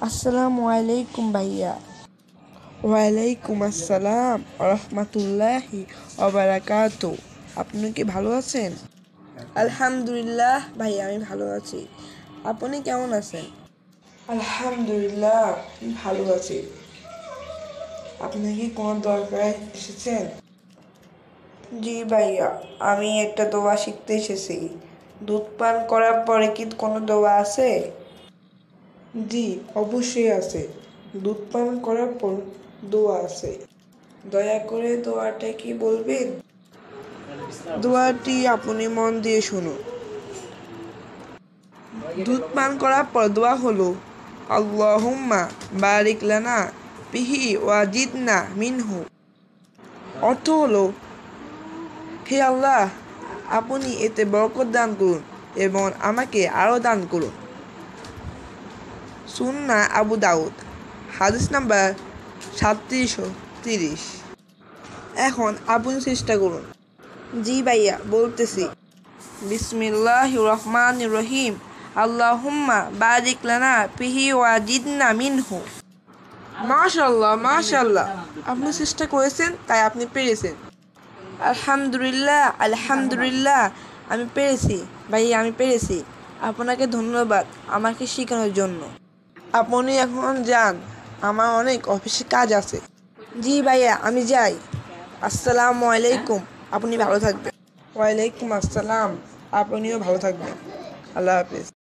আসসালামু আলাইকুম ভাইয়া। ওয়ালাইকুম আসসালাম রহমতুল্লাহি ওবারাকাতু। আপনি কি ভালো আছেন? আলহামদুলিল্লাহ ভাইয়া, আমি ভালো আছি। আপনি কেমন আছেন? আলহামদুলিল্লাহ, আমি ভালো আছি। আপনি কি কোনো দরকারে এসেছেন? জি ভাইয়া, আমি একটা দোয়া শিখতে এসেছি। দুধ পান করার পরে কি কোনো দোয়া আছে? জি, অবশ্যই আছে। দুধ পান করার পর দোয়া আছে। দয়া করে দোয়াটা কি বলবেন? দোয়াটি আপনি মন দিয়ে শুনুন। দুধ পান করার পর দোয়া হলো, আল্লাহুম্মা বারিক লানা ফিহি ওয়া জিদনা মিনহু। অর্থ হলো, হে আল্লাহ, আপনি এতে বরকত দান করুন এবং আমাকে আরও দান করুন। সুন্নাহ আবু দাউদ, হাদিস নাম্বার 3730। এখন আপনি চেষ্টা করুন। জি ভাইয়া, বলতেছি। বিসমিল্লাহির রহমানির রহিম। আল্লাহুম্মা বারিক লানা ফিহি ওয়া জিদনা মিনহু। মাশাআল্লাহ, মাশাআল্লাহ, আপনি চেষ্টা করেছেন, তাই আপনি পেরেছেন। আলহামদুলিল্লাহ, আলহামদুলিল্লাহ, আমি পেরেছি ভাইয়া, আমি পেরেছি। আপনাকে ধন্যবাদ আমাকে শেখানোর জন্য। আপনি এখন যান, আমার অনেক অফিসে কাজ আছে। জি ভাইয়া, আমি যাই। আসসালামু আলাইকুম, আপনি ভালো থাকবেন। ওয়ালাইকুম আসসালাম, আপনিও ভালো থাকবেন। আল্লাহ হাফিজ।